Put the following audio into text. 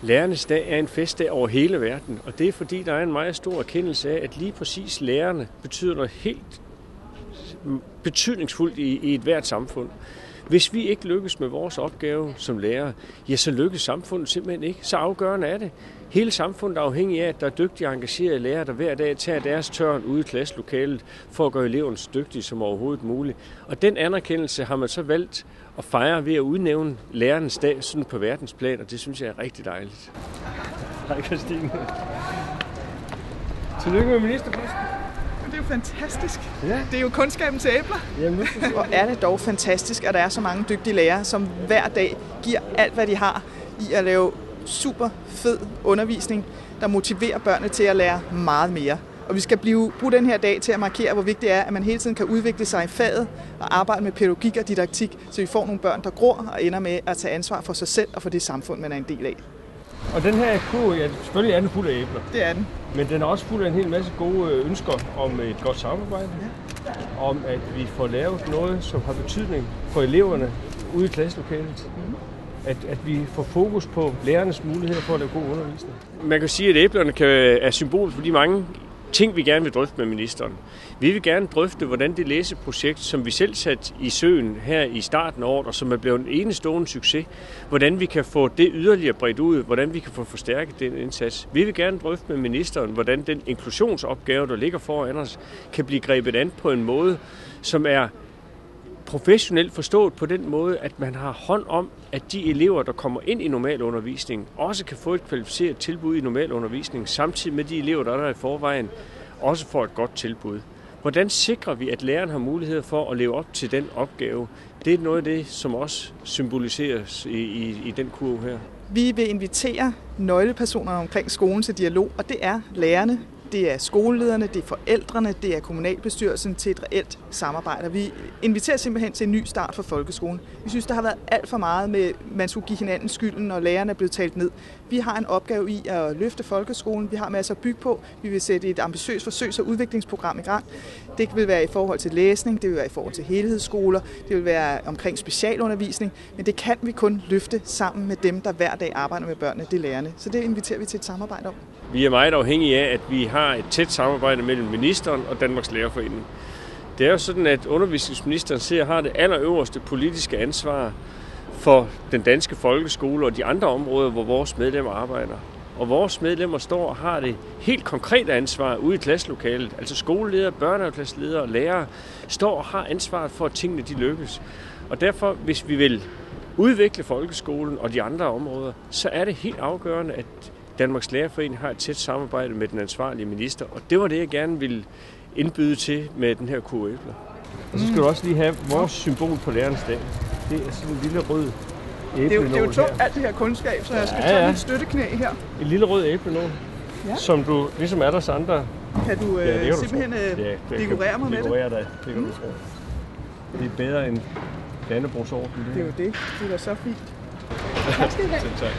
Lærernes dag er en festdag over hele verden, og det er fordi, der er en meget stor erkendelse af, at lige præcis lærerne betyder noget helt betydningsfuldt i et hvert samfund. Hvis vi ikke lykkes med vores opgave som lærer, ja, så lykkes samfundet simpelthen ikke. Så afgørende er det. Hele samfundet er afhængig af, at der er dygtige og engagerede lærere, der hver dag tager deres tørn ude i klasselokalet for at gøre eleverne så dygtige som overhovedet muligt. Og den anerkendelse har man så valgt at fejre ved at udnævne lærernes dag sådan på verdensplan, og det synes jeg er rigtig dejligt. Hej Christine. Tillykke med ministerposten. Det er jo fantastisk. Ja. Det er jo kundskabens æbler. Jamen, og er det dog fantastisk, at der er så mange dygtige lærere, som hver dag giver alt, hvad de har i at lave super fed undervisning, der motiverer børnene til at lære meget mere. Og vi skal bruge den her dag til at markere, hvor vigtigt det er, at man hele tiden kan udvikle sig i faget og arbejde med pædagogik og didaktik, så vi får nogle børn, der gror og ender med at tage ansvar for sig selv og for det samfund, man er en del af. Og den her kurve, ja, selvfølgelig er den fuld af æbler. Det er den. Men den er også fuld af en hel masse gode ønsker om et godt samarbejde. Ja. Om at vi får lavet noget, som har betydning for eleverne ude i klasselokalet. At vi får fokus på lærernes muligheder for at lave god undervisning. Man kan sige, at æblerne er symbol på de mange ting, vi gerne vil drøfte med ministeren. Vi vil gerne drøfte, hvordan det læseprojekt, som vi selv satte i søen her i starten af året, og som er blevet en enestående succes, hvordan vi kan få det yderligere bredt ud, hvordan vi kan få forstærket den indsats. Vi vil gerne drøfte med ministeren, hvordan den inklusionsopgave, der ligger foran os, kan blive grebet an på en måde, som er professionelt forstået på den måde, at man har hånd om, at de elever, der kommer ind i normalundervisning, også kan få et kvalificeret tilbud i normalundervisning, samtidig med de elever, der er der i forvejen, også får et godt tilbud. Hvordan sikrer vi, at læreren har mulighed for at leve op til den opgave? Det er noget af det, som også symboliseres i den kurve her. Vi vil invitere nøglepersonerne omkring skolen til dialog, og det er lærerne, det er skolelederne, det er forældrene, det er kommunalbestyrelsen til et reelt samarbejde. Vi inviterer simpelthen til en ny start for folkeskolen. Vi synes, der har været alt for meget med, man skulle give hinanden skylden, og lærerne er blevet talt ned. Vi har en opgave i at løfte folkeskolen. Vi har masser at bygge på. Vi vil sætte et ambitiøst forsøgs- og udviklingsprogram i gang. Det vil være i forhold til læsning, det vil være i forhold til helhedsskoler, det vil være omkring specialundervisning, men det kan vi kun løfte sammen med dem, der hver dag arbejder med børnene, det er lærerne. Så det inviterer vi til et samarbejde om. Vi er meget afhængige af, at vi har et tæt samarbejde mellem ministeren og Danmarks Lærerforening. Det er jo sådan, at undervisningsministeren har det allerøverste politiske ansvar for den danske folkeskole og de andre områder, hvor vores medlemmer arbejder. Og vores medlemmer står og har det helt konkrete ansvar ude i klasselokalet. Altså skoleledere, børnehaveklasseledere og lærere står og har ansvaret for, at tingene de lykkes. Og derfor, hvis vi vil udvikle folkeskolen og de andre områder, så er det helt afgørende, at Danmarks Lærerforening har et tæt samarbejde med den ansvarlige minister. Og det var det, jeg gerne ville indbyde til med den her kurve æbler. Og så skal du også lige have vores symbol på lærernes dag. Det er sådan en lille rød æblenål. Det er jo tungt alt det her kundskab, så jeg skal tage en støtteknæ her. En lille rød æblenål, som du ligesom er der andre. Kan du simpelthen dekorere mig med det? Det kan du tro. Det er bedre end Dannebrogsorden. Det er jo det. Det er da så fint. Tak skal I have. Tak.